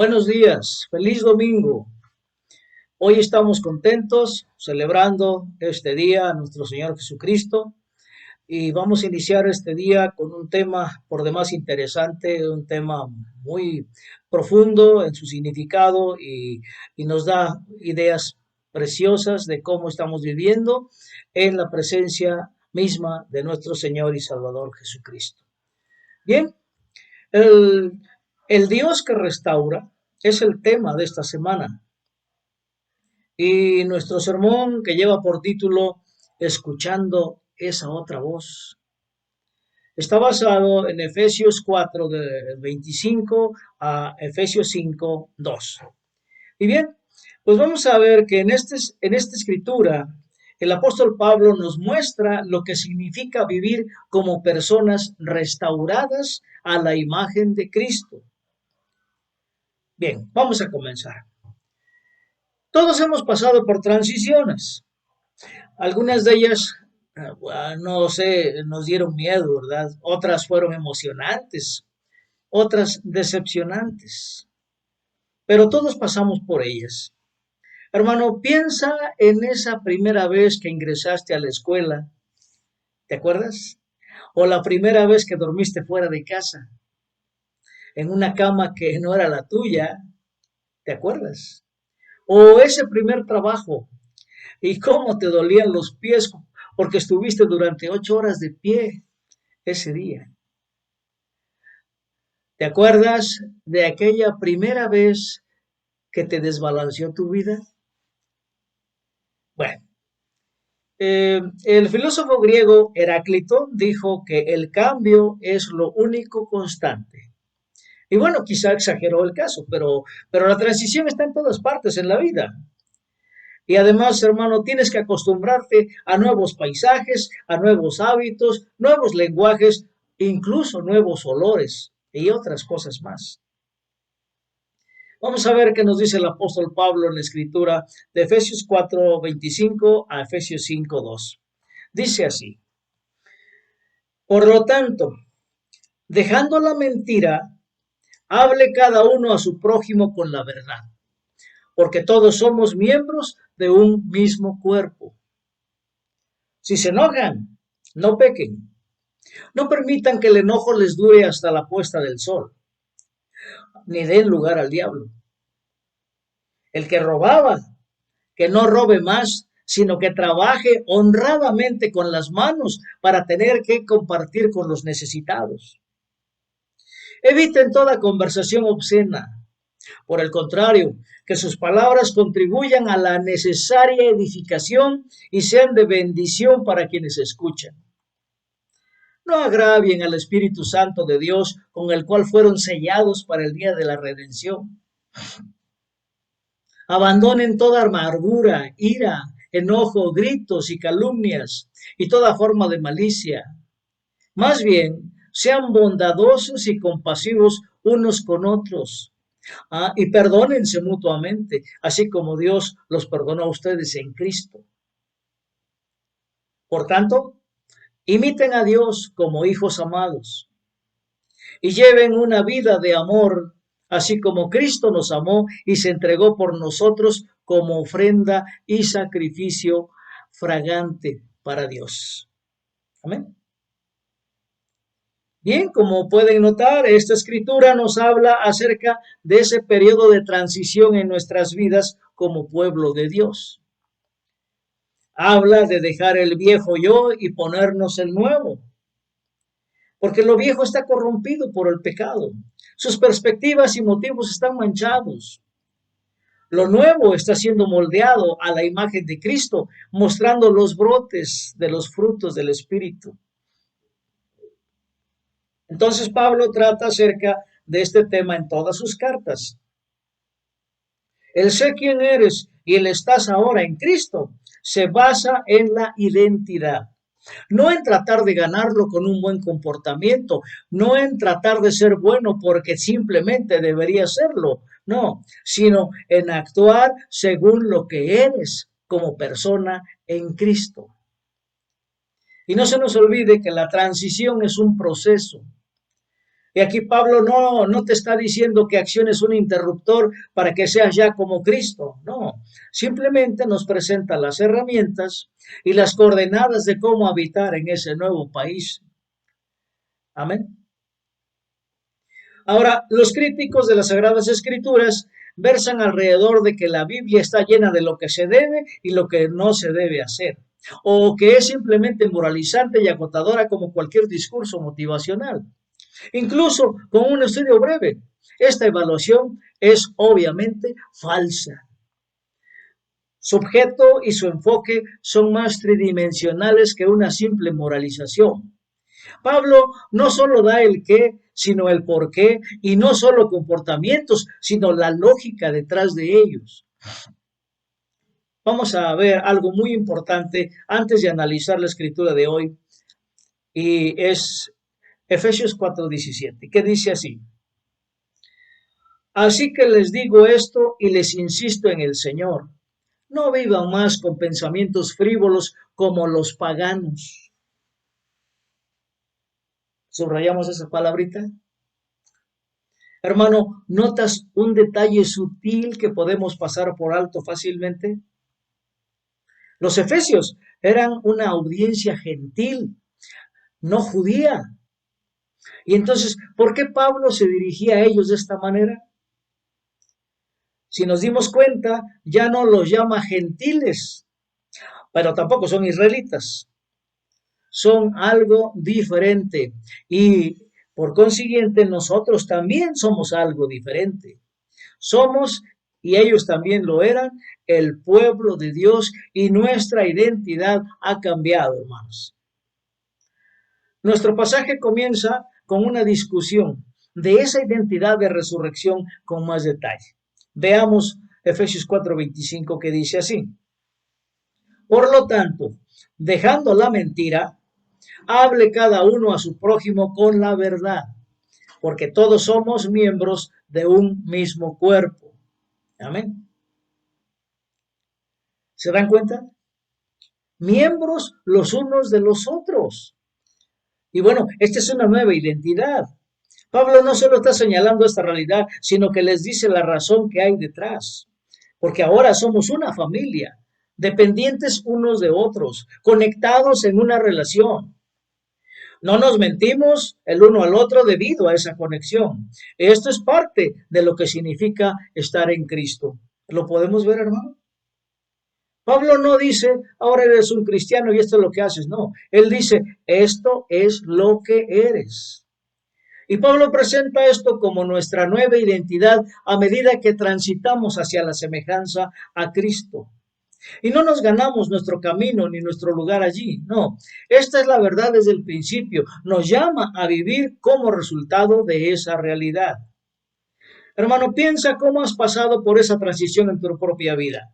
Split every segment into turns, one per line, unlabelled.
Buenos días, feliz domingo. Hoy estamos contentos celebrando este día a nuestro Señor Jesucristo y vamos a iniciar este día con un tema por demás interesante, un tema muy profundo en su significado y nos da ideas preciosas de cómo estamos viviendo en la presencia misma de nuestro Señor y Salvador Jesucristo. Bien, el, el Dios que restaura es el tema de esta semana. Y nuestro sermón que lleva por título Escuchando esa otra voz está basado en Efesios 4, de 25 a Efesios 5, 2. Y bien, pues vamos a ver que en esta escritura el apóstol Pablo nos muestra lo que significa vivir como personas restauradas a la imagen de Cristo. Bien, vamos a comenzar. Todos hemos pasado por transiciones. Algunas de ellas, no sé, nos dieron miedo, ¿verdad? Otras fueron emocionantes, otras decepcionantes, pero todos pasamos por ellas. Hermano, piensa en esa primera vez que ingresaste a la escuela, ¿te acuerdas? O la primera vez que dormiste fuera de casa, en una cama que no era la tuya, ¿te acuerdas? O ese primer trabajo y cómo te dolían los pies porque estuviste durante 8 horas de pie ese día. ¿Te acuerdas de aquella primera vez que te desbalanceó tu vida? Bueno, el filósofo griego Heráclito dijo que el cambio es lo único constante. Y bueno, quizá exageró el caso, pero la transición está en todas partes en la vida. Y además, hermano, tienes que acostumbrarte a nuevos paisajes, a nuevos hábitos, nuevos lenguajes, incluso nuevos olores y otras cosas más. Vamos a ver qué nos dice el apóstol Pablo en la escritura de Efesios 4, 25 a Efesios 5, 2. Dice así: Por lo tanto, dejando la mentira, hable cada uno a su prójimo con la verdad, porque todos somos miembros de un mismo cuerpo. Si se enojan, no pequen. No permitan que el enojo les dure hasta la puesta del sol, ni den lugar al diablo. El que robaba, que no robe más, sino que trabaje honradamente con las manos para tener que compartir con los necesitados. Eviten toda conversación obscena. Por el contrario, que sus palabras contribuyan a la necesaria edificación y sean de bendición para quienes escuchan. No agravien al Espíritu Santo de Dios, con el cual fueron sellados para el día de la redención. Abandonen toda amargura, ira, enojo, gritos y calumnias y toda forma de malicia. Más bien, sean bondadosos y compasivos unos con otros. Y perdónense mutuamente, así como Dios los perdonó a ustedes en Cristo. Por tanto, imiten a Dios como hijos amados y lleven una vida de amor, así como Cristo nos amó y se entregó por nosotros como ofrenda y sacrificio fragante para Dios. Amén. Bien, como pueden notar, esta escritura nos habla acerca de ese periodo de transición en nuestras vidas como pueblo de Dios. Habla de dejar el viejo yo y ponernos el nuevo, porque lo viejo está corrompido por el pecado. Sus perspectivas y motivos están manchados. Lo nuevo está siendo moldeado a la imagen de Cristo, mostrando los brotes de los frutos del Espíritu. Entonces Pablo trata acerca de este tema en todas sus cartas. El sé quién eres y el estás ahora en Cristo se basa en la identidad. No en tratar de ganarlo con un buen comportamiento, no en tratar de ser bueno porque simplemente debería serlo, no, sino en actuar según lo que eres como persona en Cristo. Y no se nos olvide que la transición es un proceso. Y aquí Pablo no te está diciendo que acciones un interruptor para que seas ya como Cristo. No, simplemente nos presenta las herramientas y las coordenadas de cómo habitar en ese nuevo país. Amén. Ahora, los críticos de las Sagradas Escrituras versan alrededor de que la Biblia está llena de lo que se debe y lo que no se debe hacer, o que es simplemente moralizante y agotadora como cualquier discurso motivacional. Incluso con un estudio breve, esta evaluación es obviamente falsa. Su objeto y su enfoque son más tridimensionales que una simple moralización. Pablo no solo da el qué, sino el por qué, y no solo comportamientos, sino la lógica detrás de ellos. Vamos a ver algo muy importante antes de analizar la escritura de hoy, y es Efesios 4:17, que dice así: así que les digo esto y les insisto en el Señor, no vivan más con pensamientos frívolos como los paganos. Subrayamos esa palabrita. Hermano, ¿notas un detalle sutil que podemos pasar por alto fácilmente? Los efesios eran una audiencia gentil, no judía. Y entonces, ¿por qué Pablo se dirigía a ellos de esta manera? Si nos dimos cuenta, ya no los llama gentiles, pero tampoco son israelitas. Son algo diferente y por consiguiente nosotros también somos algo diferente. Somos, y ellos también lo eran, el pueblo de Dios y nuestra identidad ha cambiado, hermanos. Nuestro pasaje comienza con una discusión de esa identidad de resurrección con más detalle. Veamos Efesios 4:25 que dice así: por lo tanto, dejando la mentira, hable cada uno a su prójimo con la verdad, porque todos somos miembros de un mismo cuerpo. Amén. ¿Se dan cuenta? Miembros los unos de los otros. Y bueno, esta es una nueva identidad. Pablo no solo está señalando esta realidad, sino que les dice la razón que hay detrás. Porque ahora somos una familia, dependientes unos de otros, conectados en una relación. No nos mentimos el uno al otro debido a esa conexión. Esto es parte de lo que significa estar en Cristo. ¿Lo podemos ver, hermano? Pablo no dice, ahora eres un cristiano y esto es lo que haces. No, él dice, esto es lo que eres. Y Pablo presenta esto como nuestra nueva identidad a medida que transitamos hacia la semejanza a Cristo. Y no nos ganamos nuestro camino ni nuestro lugar allí, no. Esta es la verdad desde el principio. Nos llama a vivir como resultado de esa realidad. Hermano, piensa cómo has pasado por esa transición en tu propia vida.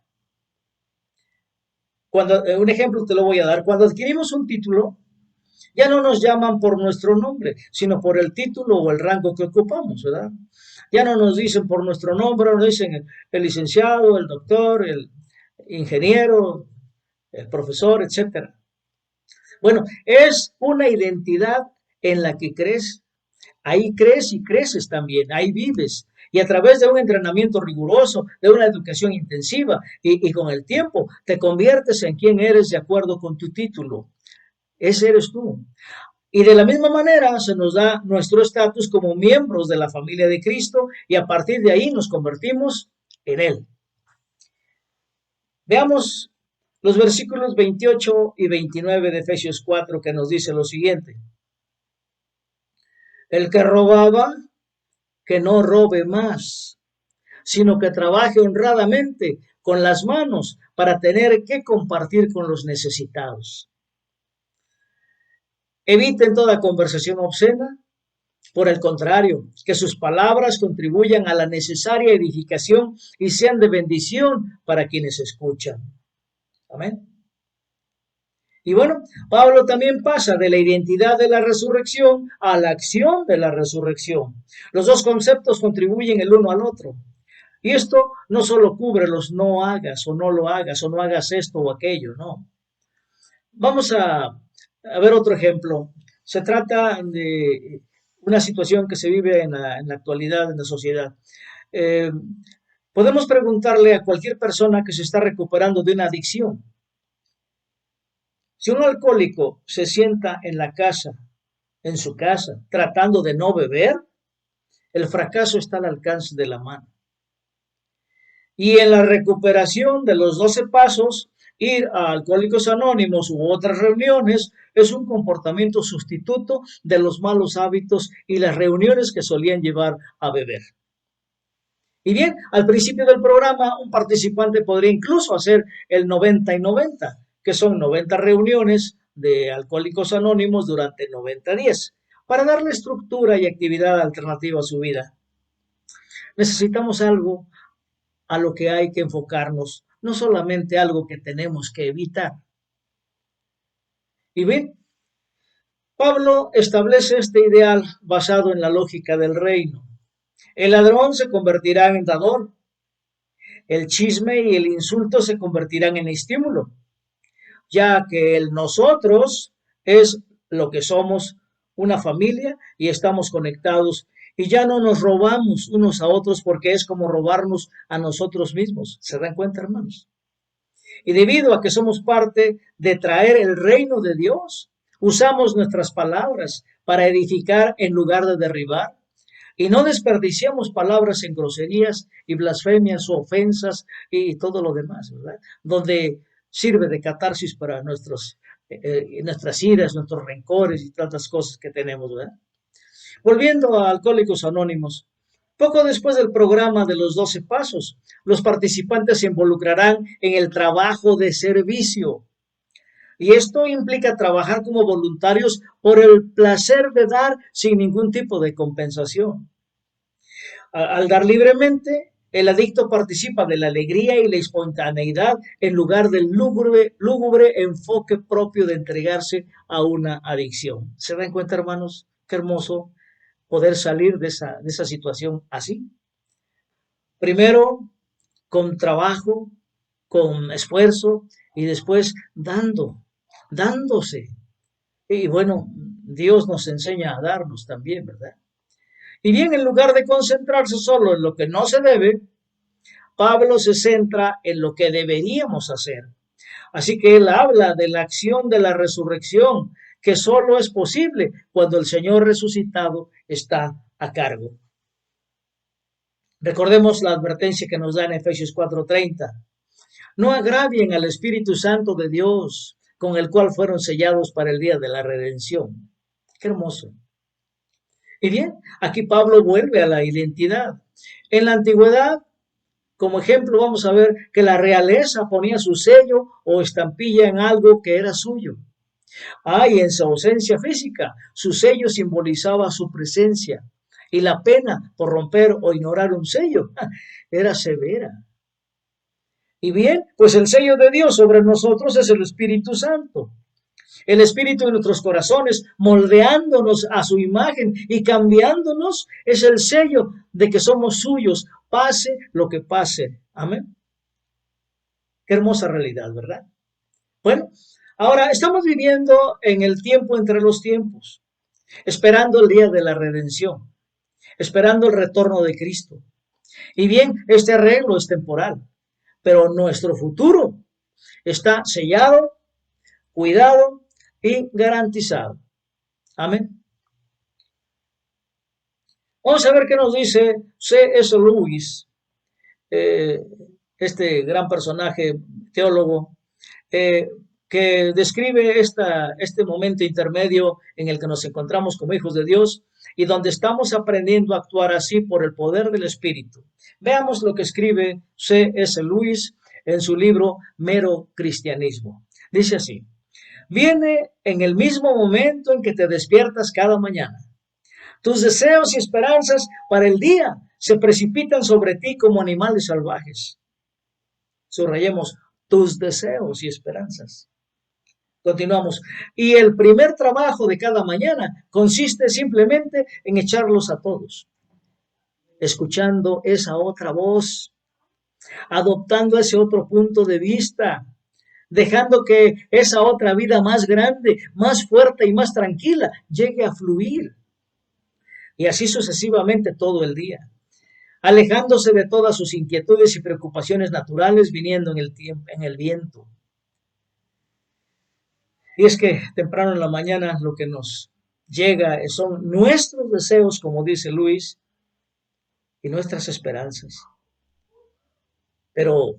Un ejemplo te lo voy a dar. Cuando adquirimos un título, ya no nos llaman por nuestro nombre, sino por el título o el rango que ocupamos, ¿verdad? Ya no nos dicen por nuestro nombre, nos dicen el licenciado, el doctor, el ingeniero, el profesor, etcétera. Bueno, es una identidad en la que crees. Ahí crees y creces también, ahí vives. Y a través de un entrenamiento riguroso, de una educación intensiva y con el tiempo, te conviertes en quien eres de acuerdo con tu título. Ese eres tú. Y de la misma manera se nos da nuestro estatus como miembros de la familia de Cristo y a partir de ahí nos convertimos en Él. Veamos los versículos 28 y 29 de Efesios 4 que nos dice lo siguiente. El que robaba, que no robe más, sino que trabaje honradamente con las manos para tener que compartir con los necesitados. Eviten toda conversación obscena. Por el contrario, que sus palabras contribuyan a la necesaria edificación y sean de bendición para quienes escuchan. Amén. Y bueno, Pablo también pasa de la identidad de la resurrección a la acción de la resurrección. Los dos conceptos contribuyen el uno al otro. Y esto no solo cubre los no hagas o no lo hagas o no hagas esto o aquello, no. Vamos a ver otro ejemplo. Se trata de una situación que se vive en la actualidad en la sociedad. Eh, Podemos preguntarle a cualquier persona que se está recuperando de una adicción. Si un alcohólico se sienta en su casa, tratando de no beber, el fracaso está al alcance de la mano. Y en la recuperación de los 12 pasos, ir a Alcohólicos Anónimos u otras reuniones es un comportamiento sustituto de los malos hábitos y las reuniones que solían llevar a beber. Y bien, al principio del programa, un participante podría incluso hacer el 90 y 90, que son 90 reuniones de Alcohólicos Anónimos durante 90 días, para darle estructura y actividad alternativa a su vida. Necesitamos algo a lo que hay que enfocarnos, no solamente algo que tenemos que evitar. Y bien, Pablo establece este ideal basado en la lógica del reino. El ladrón se convertirá en dador, el chisme y el insulto se convertirán en estímulo, ya que el nosotros es lo que somos, una familia, y estamos conectados y ya no nos robamos unos a otros porque es como robarnos a nosotros mismos. ¿Se dan cuenta, hermanos? Y debido a que somos parte de traer el reino de Dios, usamos nuestras palabras para edificar en lugar de derribar. Y no desperdiciamos palabras en groserías y blasfemias o ofensas y todo lo demás, ¿verdad? Donde sirve de catarsis para nuestras iras, nuestros rencores y tantas cosas que tenemos, ¿verdad? Volviendo a Alcohólicos Anónimos, poco después del programa de los 12 pasos, los participantes se involucrarán en el trabajo de servicio. Y esto implica trabajar como voluntarios por el placer de dar sin ningún tipo de compensación. Al dar libremente, el adicto participa de la alegría y la espontaneidad en lugar del lúgubre enfoque propio de entregarse a una adicción. ¿Se dan cuenta, hermanos? Qué hermoso poder salir de esa situación así. Primero, con trabajo, con esfuerzo y después dándose. Y bueno, Dios nos enseña a darnos también, ¿verdad? Y bien, en lugar de concentrarse solo en lo que no se debe, Pablo se centra en lo que deberíamos hacer. Así que él habla de la acción de la resurrección, que solo es posible cuando el Señor resucitado está a cargo. Recordemos la advertencia que nos da en Efesios 4:30. No agravien al Espíritu Santo de Dios, con el cual fueron sellados para el día de la redención. Qué hermoso. Y bien, aquí Pablo vuelve a la identidad. En la antigüedad, como ejemplo, vamos a ver que la realeza ponía su sello o estampilla en algo que era suyo. Y en su ausencia física, su sello simbolizaba su presencia. Y la pena por romper o ignorar un sello era severa. Y bien, pues el sello de Dios sobre nosotros es el Espíritu Santo. El Espíritu en nuestros corazones, moldeándonos a su imagen y cambiándonos, es el sello de que somos suyos, pase lo que pase. Amén. Qué hermosa realidad, ¿verdad? Bueno, ahora estamos viviendo en el tiempo entre los tiempos, esperando el día de la redención, esperando el retorno de Cristo. Y bien, este arreglo es temporal, pero nuestro futuro está sellado, cuidado y garantizado. Amén. Vamos a ver qué nos dice C.S. Lewis, eh, este gran personaje teólogo, eh, que describe este momento intermedio en el que nos encontramos como hijos de Dios y donde estamos aprendiendo a actuar así por el poder del Espíritu. Veamos lo que escribe C.S. Lewis en su libro Mero Cristianismo. Dice así: viene en el mismo momento en que te despiertas cada mañana. Tus deseos y esperanzas para el día se precipitan sobre ti como animales salvajes. Subrayemos, tus deseos y esperanzas. Continuamos. Y el primer trabajo de cada mañana consiste simplemente en echarlos a todos, escuchando esa otra voz, adoptando ese otro punto de vista, dejando que esa otra vida más grande, más fuerte y más tranquila llegue a fluir. y así sucesivamente todo el día, alejándose de todas sus inquietudes y preocupaciones naturales, viniendo en el tiempo, en el viento. Y es que temprano en la mañana lo que nos llega son nuestros deseos, como dice Luis, y nuestras esperanzas. Pero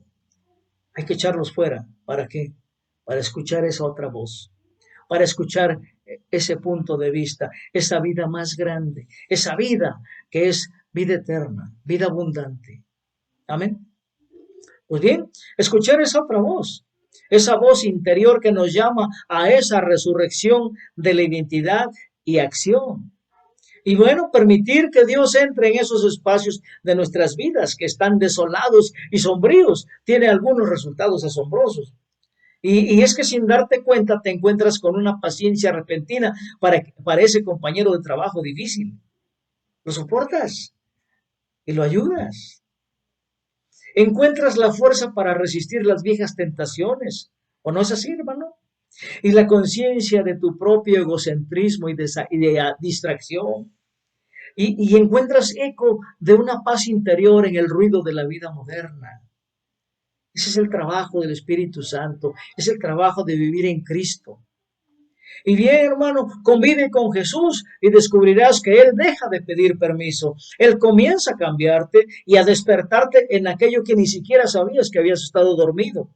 hay que echarlos fuera. ¿Para qué? Para escuchar esa otra voz, para escuchar ese punto de vista, esa vida más grande, esa vida que es vida eterna, vida abundante. Amén. Pues bien, escuchar esa voz interior que nos llama a esa resurrección de la identidad y acción. Y bueno, permitir que Dios entre en esos espacios de nuestras vidas que están desolados y sombríos, tiene algunos resultados asombrosos. Y es que sin darte cuenta te encuentras con una paciencia repentina para ese compañero de trabajo difícil. Lo soportas y lo ayudas. Encuentras la fuerza para resistir las viejas tentaciones. ¿O no es así, hermano? Y la conciencia de tu propio egocentrismo y de distracción. Y encuentras eco de una paz interior en el ruido de la vida moderna. Ese es el trabajo del Espíritu Santo, es el trabajo de vivir en Cristo. Y bien, hermano, convive con Jesús y descubrirás que Él deja de pedir permiso. Él comienza a cambiarte y a despertarte en aquello que ni siquiera sabías que habías estado dormido.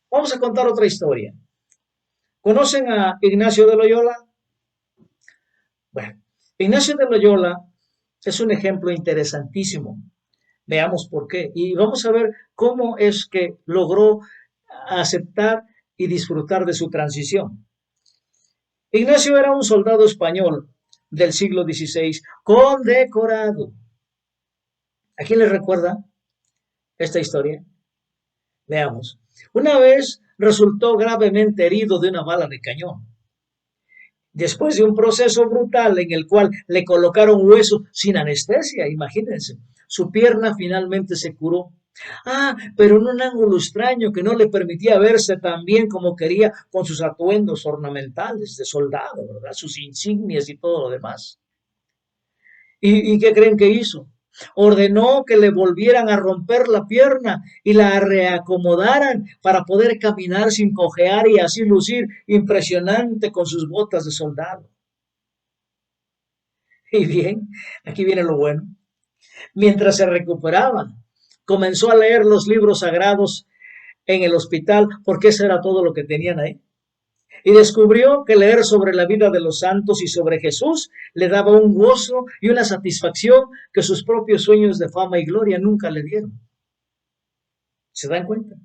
Vamos a contar otra historia. ¿Conocen a Ignacio de Loyola? Bueno, Ignacio de Loyola es un ejemplo interesantísimo. Veamos por qué. Y vamos a ver cómo es que logró aceptar y disfrutar de su transición. Ignacio era un soldado español del siglo XVI, condecorado. ¿A quién le recuerda esta historia? Veamos. Una vez resultó gravemente herido de una bala de cañón. Después de un proceso brutal en el cual le colocaron huesos sin anestesia, imagínense, su pierna finalmente se curó. Pero en un ángulo extraño que no le permitía verse tan bien como quería con sus atuendos ornamentales de soldado, ¿verdad? Sus insignias y todo lo demás. ¿Y qué creen que hizo? Ordenó que le volvieran a romper la pierna y la reacomodaran para poder caminar sin cojear y así lucir impresionante con sus botas de soldado. Y bien, aquí viene lo bueno. Mientras se recuperaba, comenzó a leer los libros sagrados en el hospital porque eso era todo lo que tenían ahí. Y descubrió que leer sobre la vida de los santos y sobre Jesús le daba un gozo y una satisfacción que sus propios sueños de fama y gloria nunca le dieron. ¿Se dan cuenta?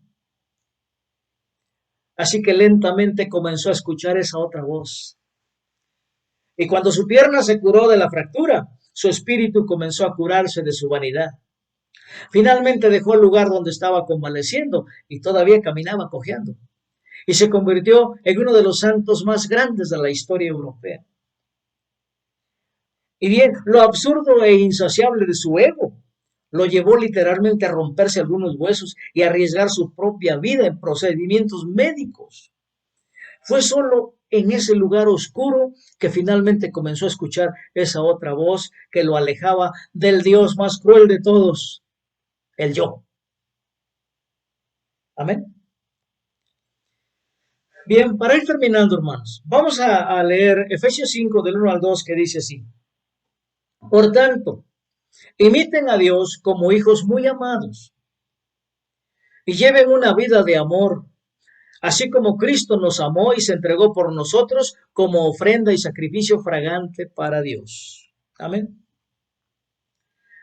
Así que lentamente comenzó a escuchar esa otra voz. Y cuando su pierna se curó de la fractura, su espíritu comenzó a curarse de su vanidad. Finalmente dejó el lugar donde estaba convaleciendo y todavía caminaba cojeando. Y se convirtió en uno de los santos más grandes de la historia europea. Y bien, lo absurdo e insaciable de su ego lo llevó literalmente a romperse algunos huesos y a arriesgar su propia vida en procedimientos médicos. Fue solo en ese lugar oscuro que finalmente comenzó a escuchar esa otra voz que lo alejaba del Dios más cruel de todos, el yo. Amén. Bien, para ir terminando, hermanos, vamos a leer Efesios 5 del 1 al 2 que dice así. Por tanto, imiten a Dios como hijos muy amados y lleven una vida de amor, así como Cristo nos amó y se entregó por nosotros como ofrenda y sacrificio fragante para Dios. Amén.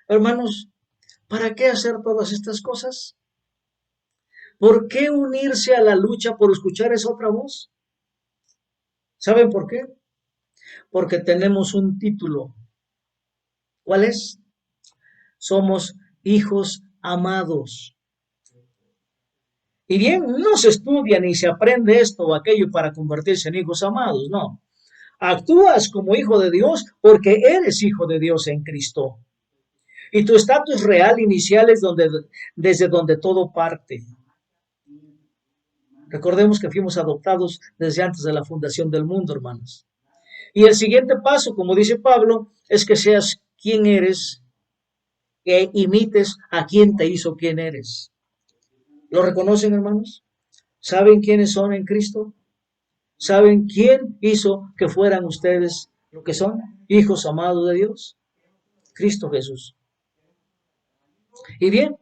Hermanos, ¿para qué hacer todas estas cosas? ¿Por qué unirse a la lucha por escuchar esa otra voz? ¿Saben por qué? Porque tenemos un título. ¿Cuál es? Somos hijos amados. Y bien, no se estudia ni se aprende esto o aquello para convertirse en hijos amados, no. Actúas como hijo de Dios porque eres hijo de Dios en Cristo. Y tu estatus real inicial es desde donde todo parte. Recordemos que fuimos adoptados desde antes de la fundación del mundo, hermanos. Y el siguiente paso, como dice Pablo, es que seas quien eres, que imites a quien te hizo quien eres. ¿Lo reconocen, hermanos? ¿Saben quiénes son en Cristo? ¿Saben quién hizo que fueran ustedes lo que son? Hijos amados de Dios. Cristo Jesús. Y bien,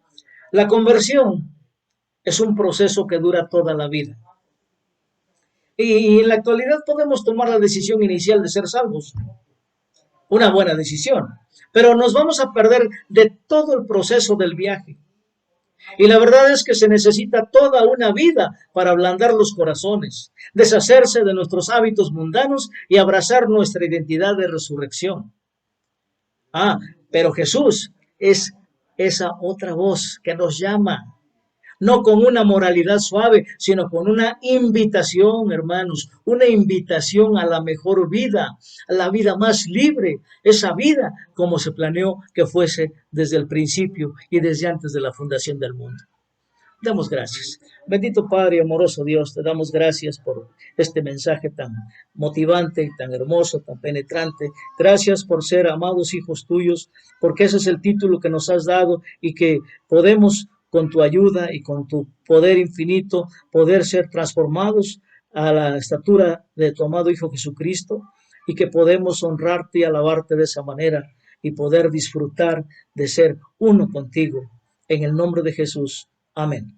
la conversión es un proceso que dura toda la vida. Y en la actualidad podemos tomar la decisión inicial de ser salvos. Una buena decisión. Pero nos vamos a perder de todo el proceso del viaje. Y la verdad es que se necesita toda una vida para ablandar los corazones, deshacerse de nuestros hábitos mundanos y abrazar nuestra identidad de resurrección. Ah, pero Jesús es esa otra voz que nos llama, no con una moralidad suave, sino con una invitación, hermanos, una invitación a la mejor vida, a la vida más libre, esa vida como se planeó que fuese desde el principio y desde antes de la fundación del mundo. Damos gracias. Bendito Padre, amoroso Dios, te damos gracias por este mensaje tan motivante, tan hermoso, tan penetrante. Gracias por ser amados hijos tuyos, porque ese es el título que nos has dado y que podemos, con tu ayuda y con tu poder infinito, poder ser transformados a la estatura de tu amado Hijo Jesucristo y que podemos honrarte y alabarte de esa manera y poder disfrutar de ser uno contigo. En el nombre de Jesús. Amén.